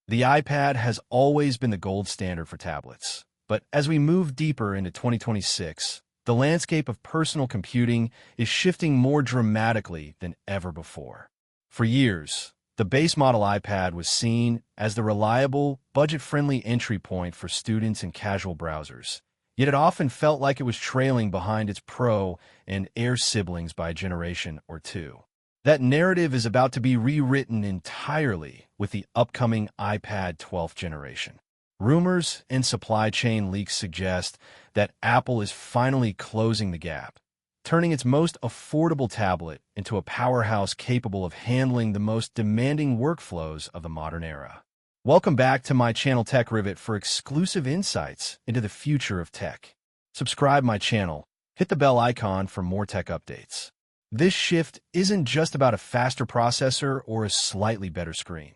The iPad has always been the gold standard for tablets, but as we move deeper into 2026, the landscape of personal computing is shifting more dramatically than ever before. For years, the base model iPad was seen as the reliable, budget-friendly entry point for students and casual browsers, yet it often felt like it was trailing behind its Pro and Air siblings by a generation or two. That narrative is about to be rewritten entirely with the upcoming iPad 12th generation. Rumors and supply chain leaks suggest that Apple is finally closing the gap, turning its most affordable tablet into a powerhouse capable of handling the most demanding workflows of the modern era. Welcome back to my channel Tech Rivet for exclusive insights into the future of tech. Subscribe my channel, hit the bell icon for more tech updates. This shift isn't just about a faster processor or a slightly better screen.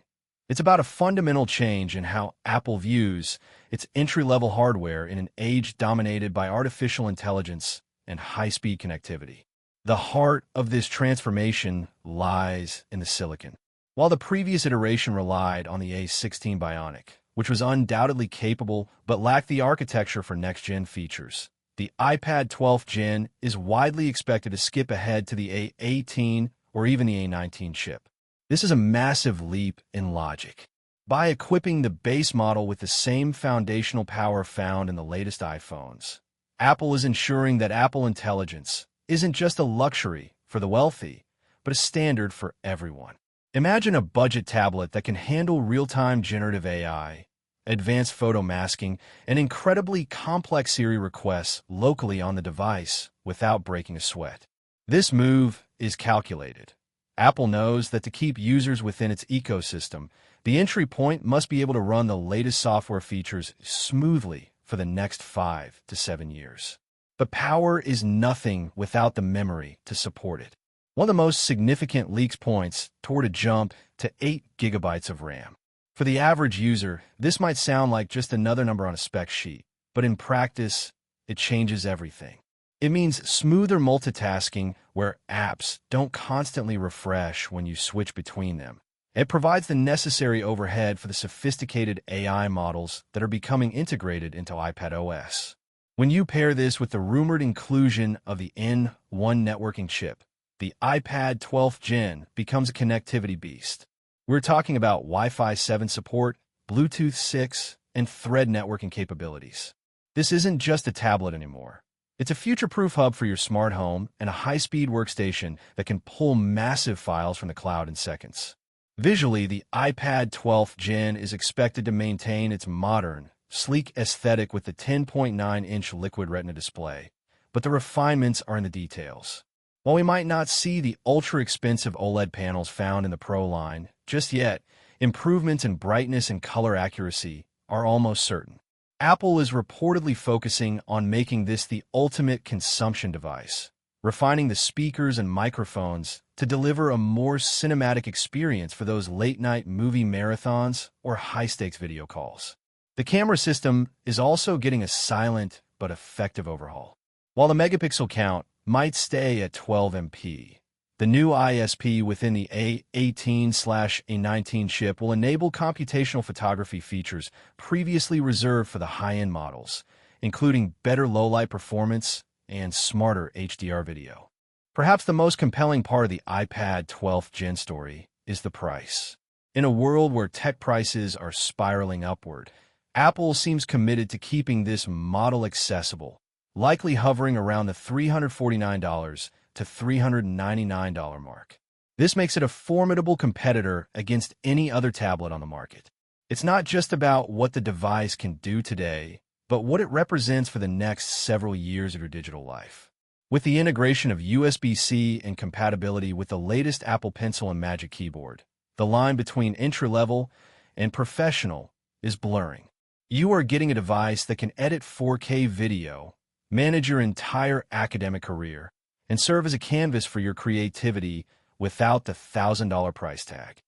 It's about a fundamental change in how Apple views its entry-level hardware in an age dominated by artificial intelligence and high-speed connectivity. The heart of this transformation lies in the silicon. While the previous iteration relied on the A16 Bionic, which was undoubtedly capable but lacked the architecture for next-gen features, the iPad 12th Gen is widely expected to skip ahead to the A18 or even the A19 chip. This is a massive leap in logic. By equipping the base model with the same foundational power found in the latest iPhones, Apple is ensuring that Apple Intelligence isn't just a luxury for the wealthy, but a standard for everyone. Imagine a budget tablet that can handle real-time generative AI, advanced photo masking, and incredibly complex Siri requests locally on the device without breaking a sweat. This move is calculated. Apple knows that to keep users within its ecosystem, the entry point must be able to run the latest software features smoothly for the next 5 to 7 years. But power is nothing without the memory to support it. One of the most significant leaks points toward a jump to 8 gigabytes of RAM. For the average user, this might sound like just another number on a spec sheet, but in practice, it changes everything. It means smoother multitasking where apps don't constantly refresh when you switch between them. It provides the necessary overhead for the sophisticated AI models that are becoming integrated into iPad OS. When you pair this with the rumored inclusion of the N1 networking chip, the iPad 12th Gen becomes a connectivity beast. We're talking about Wi-Fi 7 support, Bluetooth 6, and Thread networking capabilities. This isn't just a tablet anymore. It's a future-proof hub for your smart home and a high-speed workstation that can pull massive files from the cloud in seconds. Visually, the iPad 12th Gen is expected to maintain its modern, sleek aesthetic with the 10.9-inch Liquid Retina display, but the refinements are in the details. While we might not see the ultra-expensive OLED panels found in the Pro line just yet, improvements in brightness and color accuracy are almost certain. Apple is reportedly focusing on making this the ultimate consumption device, refining the speakers and microphones to deliver a more cinematic experience for those late-night movie marathons or high-stakes video calls. The camera system is also getting a silent but effective overhaul. While the megapixel count might stay at 12 MP, the new ISP within the A18/A19 chip will enable computational photography features previously reserved for the high-end models, including better low-light performance and smarter HDR video. Perhaps the most compelling part of the iPad 12th Gen story is the price. In a world where tech prices are spiraling upward, Apple seems committed to keeping this model accessible, likely hovering around the $349 to $399 mark. This makes it a formidable competitor against any other tablet on the market. It's not just about what the device can do today, but what it represents for the next several years of your digital life. With the integration of USB-C and compatibility with the latest Apple Pencil and Magic Keyboard, the line between entry-level and professional is blurring. You are getting a device that can edit 4K video, manage your entire academic career, and serve as a canvas for your creativity without the $1,000 price tag.